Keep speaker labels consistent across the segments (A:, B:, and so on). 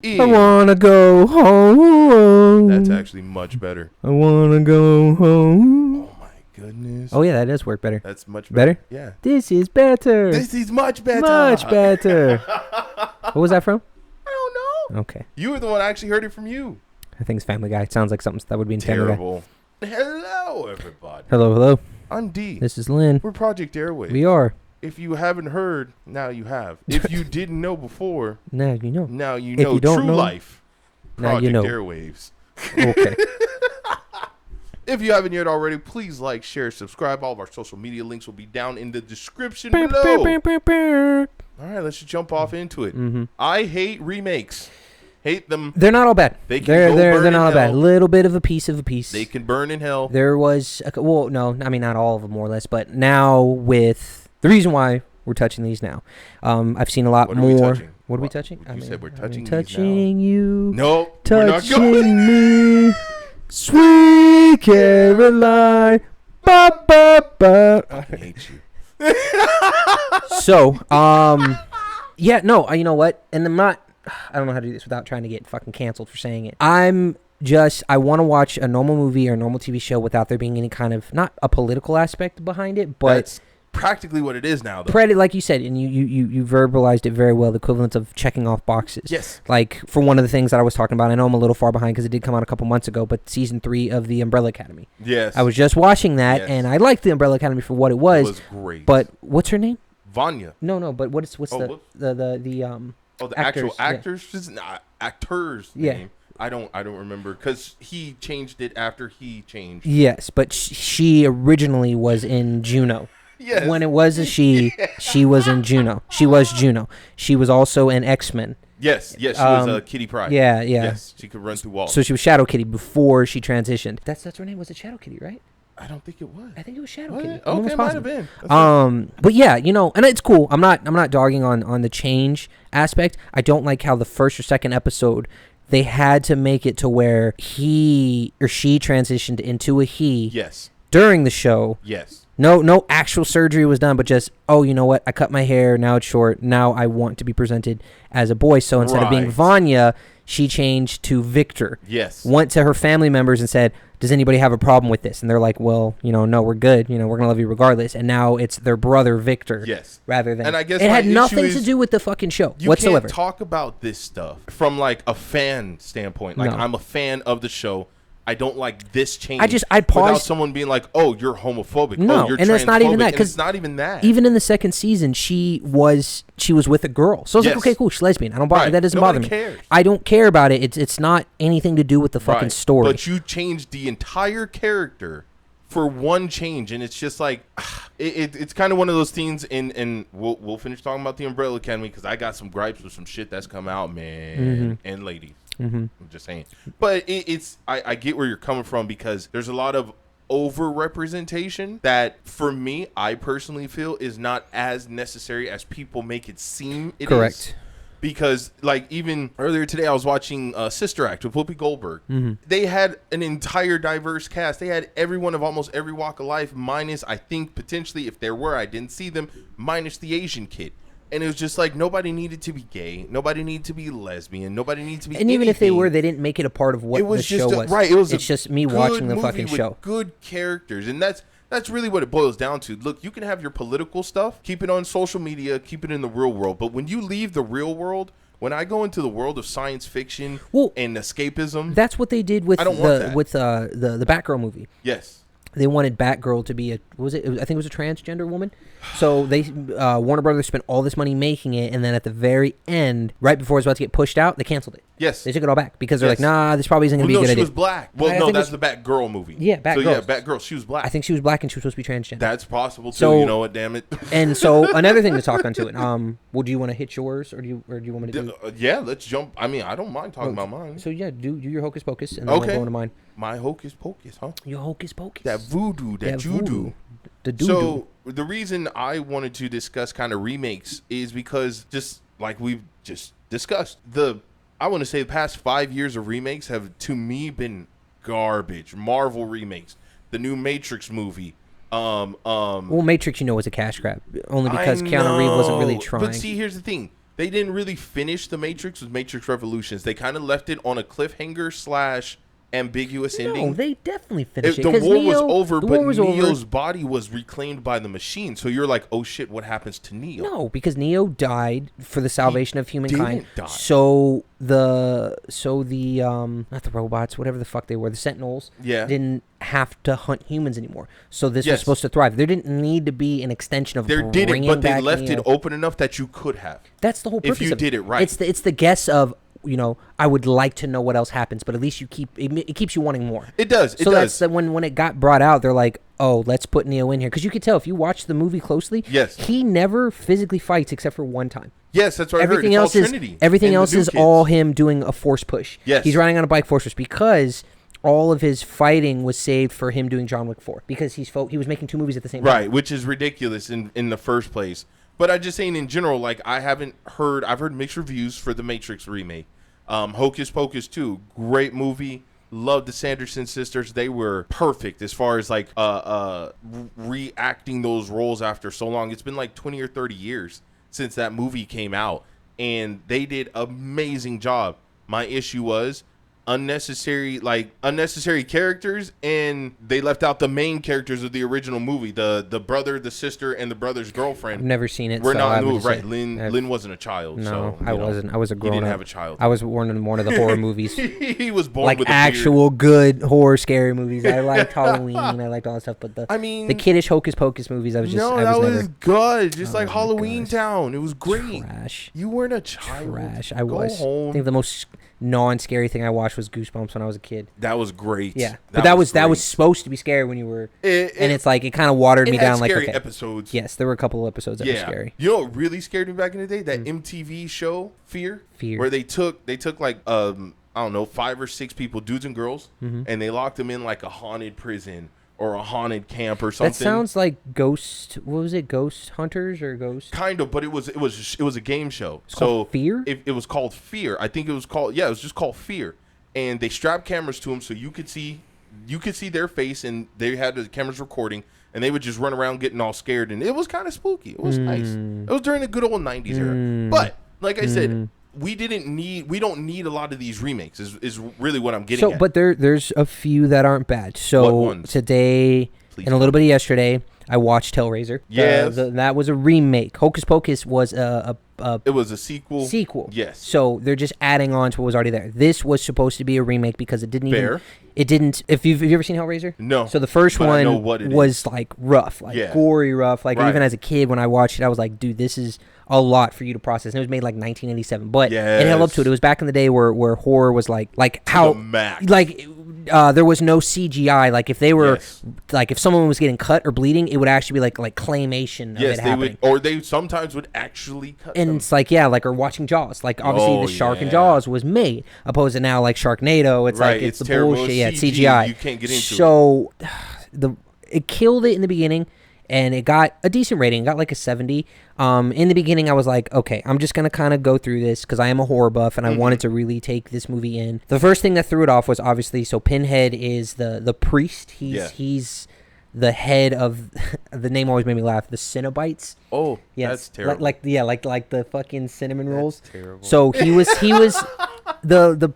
A: I wanna go home.
B: That's actually much better.
A: I wanna go home.
B: Oh my goodness.
A: Oh yeah, that does work better.
B: That's much better.
A: Yeah. This is better.
B: This is much better.
A: Much better. What was that from?
B: I don't know.
A: Okay.
B: You were the one. I actually heard it from you.
A: I think it's Family Guy. It sounds like something that would be in Family Guy.
B: Terrible. Hello, everybody.
A: Hello, hello.
B: I'm D.
A: This is Lynn.
B: We're Project Airwaves.
A: We are.
B: If you haven't heard, now you have. If you didn't know before,
A: now you know.
B: Now you
A: If
B: know.
A: you don't
B: True
A: know,
B: life.
A: now
B: Project
A: you know.
B: Airwaves.
A: Okay.
B: If you haven't yet already, please like, share, subscribe. All of our social media links will be down in the description below. All right, let's just jump off into it.
A: Mm-hmm.
B: I hate remakes. Hate them.
A: They're not all bad. They're not all bad. A little bit of a piece.
B: They can burn in hell.
A: There was no, I mean not all of them more or less, but now with the reason why we're touching these now, I've seen a lot more. What are we touching?
B: You said we're touching these
A: touching you.
B: No,
A: touching me, sweet Caroline. Ba ba ba.
B: I hate you.
A: So, yeah, no, you know what? And I'm not. I don't know how to do this without trying to get fucking canceled for saying it. I want to watch a normal movie or a normal TV show without there being any kind of, not a political aspect behind it, but
B: that's practically what it is now, though.
A: Like you said, and you verbalized it very well, the equivalent of checking off boxes.
B: Yes.
A: Like, for one of the things that I was talking about, I know I'm a little far behind because it did come out a couple months ago, but season 3 of The Umbrella Academy.
B: Yes.
A: I was just watching that,
B: yes.
A: and I liked The Umbrella Academy for what it was.
B: It was great.
A: But what's her name?
B: Vanya.
A: No, but what's the
B: actual actors?
A: Yeah.
B: Actors
A: yeah.
B: name. I don't remember because he changed it after he changed.
A: Yes, but she originally was in Juno.
B: Yes.
A: When it was a she, she was in Juno. She was Juno. She was also in X-Men.
B: Yes, she was Kitty Pryde.
A: Yeah.
B: Yes, she could run through walls.
A: So she was Shadow Kitty before she transitioned. That's her name. Was it Shadow Kitty, right?
B: I don't think it was.
A: I think it was Shadow Kitty.
B: Okay, might have been.
A: But yeah, and it's cool. I'm not dogging on the change aspect. I don't like how the first or second episode they had to make it to where he or she transitioned into a he.
B: Yes.
A: During the show.
B: Yes.
A: No actual surgery was done, but just, oh, you know what? I cut my hair. Now it's short. Now I want to be presented as a boy. So instead of being Vanya, she changed to Victor.
B: Yes.
A: Went to her family members and said, does anybody have a problem with this? And they're like, well, no, we're good. We're going to love you regardless. And now it's their brother, Victor.
B: Yes.
A: Rather than.
B: And I guess
A: it had nothing to do with the fucking show whatsoever.
B: You can't talk about this stuff from like a fan standpoint. Like, I'm a fan of the show. I don't like this change.
A: I'd pause
B: without someone being like, "Oh, you're homophobic."
A: No,
B: oh, you're
A: and that's not even that.
B: Because it's not even that.
A: Even in the second season, she was with a girl. So I was like, okay, cool, she's lesbian. I don't bother. That doesn't bother me.
B: Cares.
A: I don't care about it. It's not anything to do with the fucking story.
B: But you changed the entire character for one change, and it's just like it's kind of one of those things. And we'll finish talking about the Umbrella Academy because I got some gripes with some shit that's come out, man, and ladies. Mm-hmm. I'm just saying, but I get where you're coming from because there's a lot of over-representation that for me, I personally feel is not as necessary as people make it seem it
A: Correct.
B: is. Because like even earlier today I was watching Sister Act with Whoopi Goldberg. Mm-hmm. They had an entire diverse cast. They had everyone of almost every walk of life minus, I think potentially if there were, I didn't see them, minus the Asian kid. And it was just like nobody needed to be gay, nobody needed to be lesbian, nobody needed to be.
A: And even if they were, they didn't make it a part of what the show was.
B: Right,
A: it's just me watching the fucking show.
B: Good characters, and that's really what it boils down to. Look, you can have your political stuff, keep it on social media, keep it in the real world, but when you leave the real world. When I go into the world of science fiction and escapism,
A: that's what they did with the Batgirl movie.
B: Yes.
A: They wanted Batgirl to be I think it was a transgender woman. So they Warner Brothers spent all this money making it, and then at the very end, right before it was about to get pushed out, they canceled it.
B: Yes.
A: They took it all back because they're like, nah, this probably isn't going to be a good idea.
B: No, she was black. Well, no, that's the Batgirl movie.
A: Yeah, Batgirl.
B: So yeah, Batgirl, she was black.
A: I think she was black and she was supposed to be transgender.
B: That's possible too.
A: So,
B: you know what? Damn it.
A: And so another thing to talk onto it. Well, do you want to hit yours or do you want me to do?
B: Yeah, let's jump. I mean, I don't mind talking about mine.
A: So yeah, do your Hocus Pocus and then we'll go into mine.
B: My Hocus Pocus, huh?
A: Your Hocus Pocus.
B: That voodoo, that judo.
A: The doo-doo.
B: So the reason I wanted to discuss kind of remakes is because just like we've just discussed, I want to say the past 5 years of remakes have to me been garbage. Marvel remakes, the new Matrix movie.
A: Well, Matrix, was a cash grab only because Keanu Reeves wasn't really trying.
B: But see, here's the thing. they didn't really finish The Matrix with Matrix Revolutions. They kind of left it on a cliffhanger / ambiguous ending.
A: No, they definitely finished it.
B: The war was over, but
A: was
B: Neo's body was reclaimed by the machine. So you're like, oh shit, what happens to Neo?
A: No, because Neo died for the salvation of humankind.
B: Didn't die.
A: So the not the robots, whatever the fuck they were, the Sentinels, didn't have to hunt humans anymore. So this was supposed to thrive. There didn't need to be an extension of
B: there didn't, but they left
A: Neo.
B: it open enough that you could have.
A: That's the whole purpose.
B: If you did it right,
A: it's the guess of, you know, I would like to know what else happens, but at least it keeps you wanting more.
B: It does.
A: That's when it got brought out, they're like, oh, let's put Neo in here, because you could tell if you watch the movie closely.
B: Yes,
A: he never physically fights except for one time.
B: Yes, that's what
A: everything
B: I heard.
A: Else is
B: Trinity
A: everything else is all him doing a force push.
B: Yes,
A: he's riding on a bike force push because all of his fighting was saved for him doing John Wick 4 because he was making 2 movies at the same time.
B: Right, which is ridiculous in the first place. But I'm just saying in general, like I've heard mixed reviews for the Matrix remake. Hocus Pocus 2, great movie. Love the Sanderson sisters. They were perfect as far as like reacting those roles after so long. It's been like 20 or 30 years since that movie came out, and they did amazing job. My issue was unnecessary characters, and they left out the main characters of the original movie, the brother, the sister, and the brother's girlfriend.
A: I've never seen it.
B: We're not in the movie, right? Lynn wasn't a child.
A: No,
B: so,
A: I wasn't. I was a grown up.
B: He didn't have a child.
A: I was born in one of the horror movies.
B: He was born
A: like
B: with
A: actual good horror scary movies. I liked Halloween. I liked all that stuff, but the kiddish Hocus Pocus movies, I was never
B: good. Just like Halloween Town, it was great.
A: Trash.
B: You weren't a child.
A: Trash. I think the most non-scary thing I watched was Goosebumps when I was a kid.
B: That was great.
A: Yeah, but that was supposed to be scary when you were, and it's like it kind of watered me down. Like
B: scary episodes.
A: Yes, there were a couple of episodes that were scary.
B: You know what really scared me back in the day? That MTV show Fear, where they took like I don't know, 5 or 6 people, dudes and girls, and they locked them in like a haunted prison or a haunted camp or something.
A: That sounds like Ghost. What was it? Ghost Hunters or Ghost?
B: Kind of, but it was a game show.
A: It's called Fear?
B: It was called Fear. I think it was called. Yeah, it was just called Fear. And they strapped cameras to them so you could see their face, and they had the cameras recording, and they would just run around getting all scared, and it was kind of spooky. It was nice. It was during the good old 90s era. But like I said, we don't need a lot of these remakes is really what I'm getting at.
A: But there's a few that aren't bad. So today and a little bit of yesterday, I watched Hellraiser.
B: Yes.
A: That was a remake. Hocus Pocus was
B: it was a sequel. Yes.
A: So they're just adding on to what was already there. This was supposed to be a remake because it didn't
B: Fair.
A: It didn't. Have you ever seen Hellraiser?
B: No.
A: So the first one was like rough, like gory rough. Like even as a kid when I watched it, I was like, dude, this is a lot for you to process. And it was made like 1987, but it held up to it. It was back in the day where horror was like how like there was no CGI. Like if they were like if someone was getting cut or bleeding, it would actually be like claymation of it happening.
B: They sometimes would actually cut
A: and them. It's like or watching Jaws. Like obviously the shark in Jaws was made, opposed to now like Sharknado. It's like it's the bullshit. Yeah, it's CGI.
B: You can't get into
A: so it killed it in the beginning. And it got a decent rating. It got like a 70. In the beginning, I was like, okay, I'm just going to kind of go through this because I am a horror buff and I wanted to really take this movie in. The first thing that threw it off was obviously, so Pinhead is the priest. He's the head of, the name always made me laugh, the Cenobites.
B: Oh, yes. That's terrible.
A: Like the fucking cinnamon rolls. Terrible. So he was the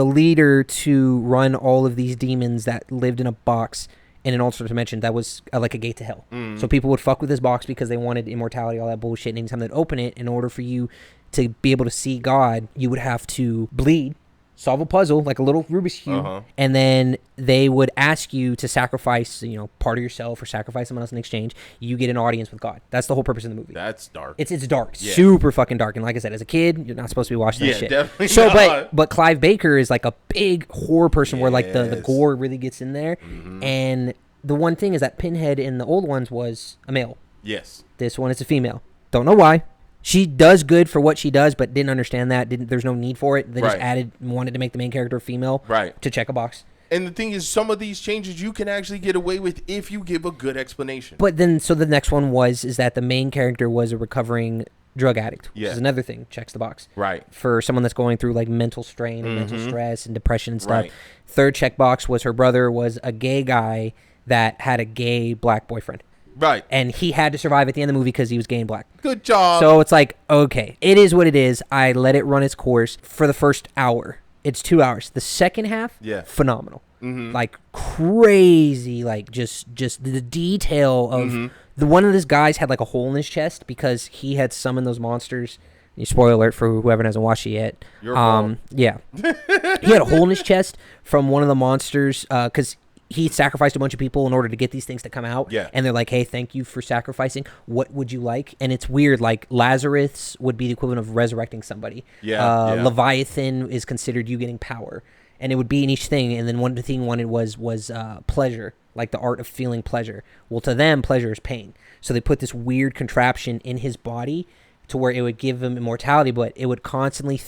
A: leader to run all of these demons that lived in a box in an alternate dimension that was like a gate to hell. So people would fuck with this box because they wanted immortality, all that bullshit. And anytime they'd open it, in order for you to be able to see God, you would have to bleed, solve a puzzle, like a little Rubik's Cube, and then they would ask you to sacrifice, part of yourself or sacrifice someone else in exchange. You get an audience with God. That's the whole purpose of the movie.
B: That's dark.
A: It's dark, super fucking dark. And like I said, as a kid, you're not supposed to be watching that shit.
B: Definitely not.
A: But Clive Baker is like a big horror person where like the gore really gets in there. And the one thing is that Pinhead in the old ones was a male.
B: Yes.
A: This one is a female. Don't know why. She does good for what she does, but didn't understand that. There's no need for it. They just wanted to make the main character female to check a box.
B: And the thing is, some of these changes you can actually get away with if you give a good explanation.
A: But then, so the next one is that the main character was a recovering drug addict, which is another thing. Checks the box.
B: Right.
A: For someone that's going through like mental strain and mental stress and depression and stuff. Third checkbox was her brother was a gay guy that had a gay black boyfriend.
B: Right.
A: And he had to survive at the end of the movie because he was gay and black.
B: Good job.
A: So it's like, okay, it is what it is. I let it run its course for the first hour. It's 2 hours. The second half, phenomenal. Like crazy, like just the detail of the one of these guys had like a hole in his chest because he had summoned those monsters. Spoiler alert for whoever hasn't watched it yet. Yeah, he had a hole in his chest from one of the monsters because he sacrificed a bunch of people in order to get these things to come out.
B: Yeah.
A: And they're like, hey, thank you for sacrificing. What would you like? And it's weird. Like Lazarus would be the equivalent of resurrecting somebody. Leviathan is considered you getting power. And it would be in each thing. And then one thing wanted was pleasure, like the art of feeling pleasure. Well, to them, pleasure is pain. So they put this weird contraption in his body to where it would give him immortality, but it would constantly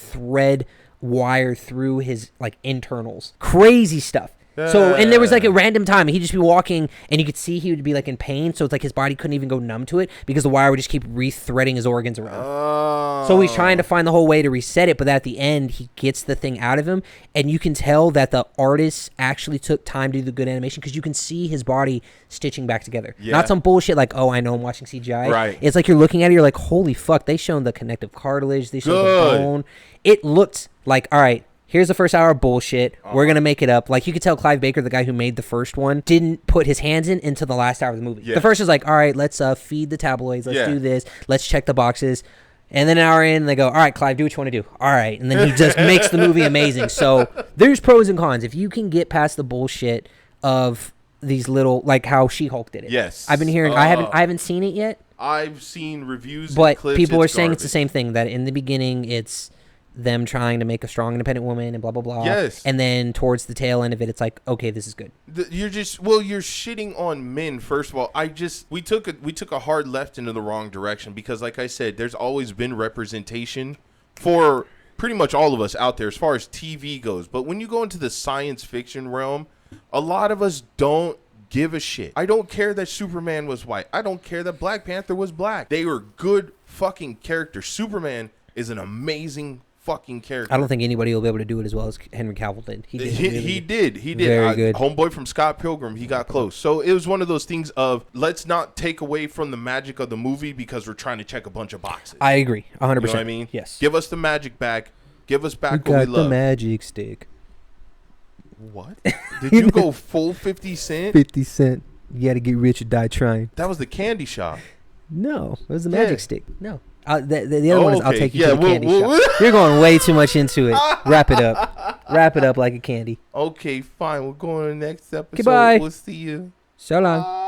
A: wire through his like internals. Crazy stuff. So, and there was like a random time he'd just be walking and you could see he would be like in pain. So it's like his body couldn't even go numb to it because the wire would just keep re-threading his organs around. So he's trying to find the whole way to reset it. But at the end, he gets the thing out of him. And you can tell that the artist actually took time to do the good animation because you can see his body stitching back together. Yeah. Not some bullshit like, oh, I know I'm watching CGI.
B: Right.
A: It's like you're looking at it, you're like, holy fuck, they shown the connective cartilage. They showed the bone. It looked like, all right, here's the first hour of bullshit. We're going to make it up. Like, you could tell Clive Baker, the guy who made the first one, didn't put his hands in until the last hour of the movie. Yeah. The first is like, all right, let's feed the tabloids. Let's do this. Let's check the boxes. And then an hour in, they go, all right, Clive, do what you want to do. All right. And then he just makes the movie amazing. So there's pros and cons. If you can get past the bullshit of these little, like how She-Hulk did it.
B: Yes.
A: I've been hearing, I haven't seen it yet.
B: I've seen reviews
A: but
B: and clips.
A: People are saying it's the same thing, that in the beginning it's them trying to make a strong independent woman and blah blah blah.
B: Yes.
A: And then towards the tail end of it, it's like, okay, this is good.
B: You're shitting on men. First of all, we took a hard left into the wrong direction because, like I said, there's always been representation for pretty much all of us out there as far as TV goes. But when you go into the science fiction realm, a lot of us don't give a shit. I don't care that Superman was white. I don't care that Black Panther was black. They were good fucking characters. Superman is an amazing fucking character.
A: I don't think anybody will be able to do it as well as Henry Cavill did. He
B: did. Very good. Homeboy from Scott Pilgrim, he got close. So it was one of those things of, let's not take away from the magic of the movie because we're trying to check a bunch of boxes.
A: I agree, 100%.
B: You know what I mean?
A: Yes.
B: Give us the magic back. Give us back what we love.
A: Got the magic stick.
B: What? Did you go full 50 Cent?
A: 50 Cent. You got to get rich or die trying.
B: That was the candy shop.
A: No, it was the magic stick. No. The other one is, I'll take you to the candy shop. You're going way too much into it. Wrap it up. Wrap it up like a candy.
B: Okay, fine. We'll go on to the next episode.
A: Goodbye.
B: We'll see you.
A: So long.